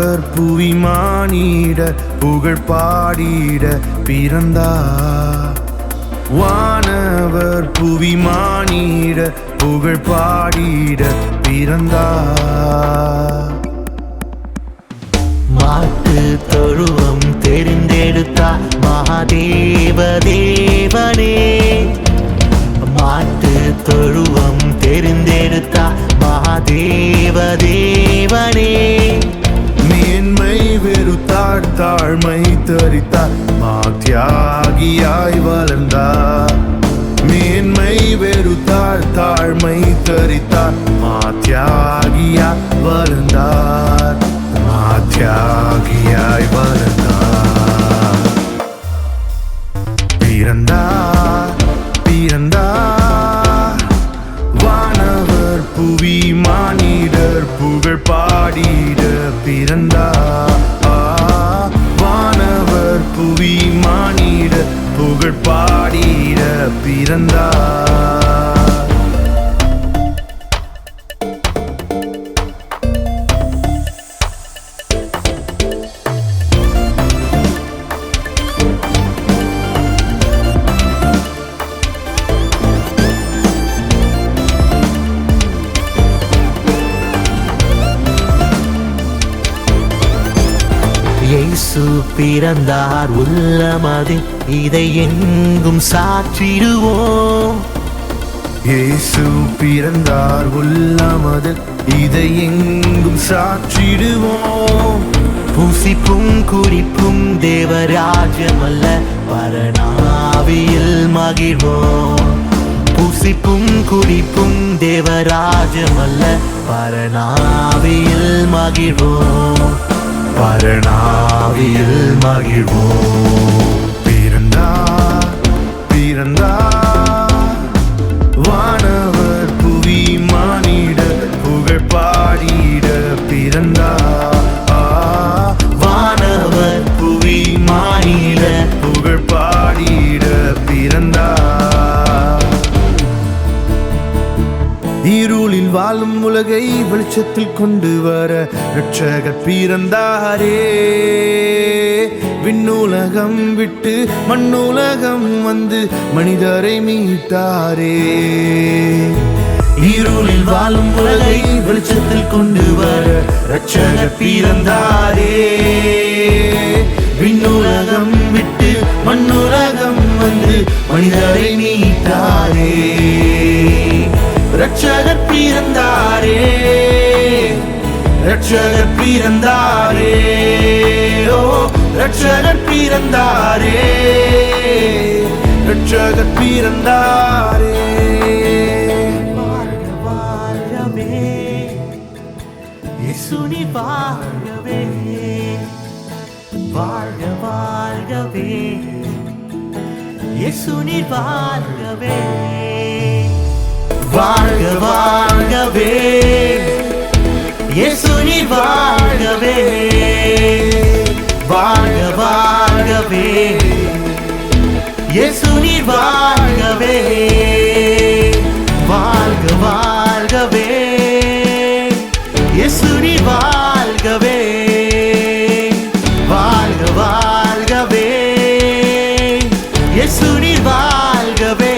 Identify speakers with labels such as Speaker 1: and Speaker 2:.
Speaker 1: வானவர் புவி மானிட புகழ் பாடிட பிறந்தார். வானவர் புவி மானிட புகழ் பாடிட பிறந்தார்.
Speaker 2: மாட்டு தொழுவம் தெரிந்தெடுத்தார் மகாதேவ தேவனே. மாட்டு தொழுவம் தெரிந்தெடுத்தார் மகாதேவ தேவனே.
Speaker 1: மேன்மை வெறுத்தார் தாழ்மை தரித்தார் தியாகியாய் வளர்ந்தார். மேன்மை வெறுத்தார் தாழ்மை தரித்தார் தியாகியாய் வளர்ந்தார். தியாகியாய் வளர்ந்தார். பிறந்தார் பிறந்தார் வானவர் புவி மானிடர் புகழ் பாடிட பிறந்தார். வானவர் புவி மானிடர் புகழ் பாடிட பிறந்தார்.
Speaker 2: இயேசு பிறந்தார் உள்ளமதில் இதை எங்கும் சாற்றிடுவோம்.
Speaker 1: இயேசு பிறந்தார் உள்ளமதில் இதை எங்கும் சாற்றிடுவோம்.
Speaker 2: புசிப்பும் குடிப்பும் தேவராஜ்யமல்ல பரனாவியில் மகிழ்வோம். புசிப்பும் குடிப்பும் தேவராஜ்யமல்ல பரனாவியில் மகிழ்வோம்.
Speaker 1: பரனாவியில் மகிழ்வோம். பிறந்தார் பிறந்தார் வானவர் புவி மானிட புகழ் பாடிட பிறந்தார்.
Speaker 2: வானவர் புவி மானிட
Speaker 1: புகழ் பாடிட பிறந்தார். இருளில் வாழும் உலகை வெளிச்சத்தில் கொண்டு வர இரட்சகர் பிறந்தாரே. விண்ணுலகம் விட்டு மண்ணுலகம் வந்து மனிதரை மீட்டாரே.
Speaker 2: இருளில் வாழும் உலகை வெளிச்சத்தில் கொண்டு வர இரட்சகர் பிறந்தாரே.
Speaker 1: விண்ணுலகம் விட்டு மண்ணுலகம் வந்து மனிதரை மீட்டாரே. இரட்சகர் பிறந்தாரே இரட்சகர் பிறந்தாரே. ஓ இரட்சகர் பிறந்தாரே இரட்சகர் பிறந்தாரே.
Speaker 2: வாழ்க வாழ்கவே இயேசு நீர் வாழ்கவே. வாழ்க வாழ்கவே இயேசு நீர் வாழ்கவே. வாழ்க வாழ்கவே இயேசு நீர் வாழ்கவே. வாழ்க வாழ்கவே இயேசு நீர் வாழ்கவே. வாழ்க வாழ்கவே இயேசு நீர் வாழ்கவே. வாழ்க வாழ்கவே இயேசு நீர் வாழ்கவே.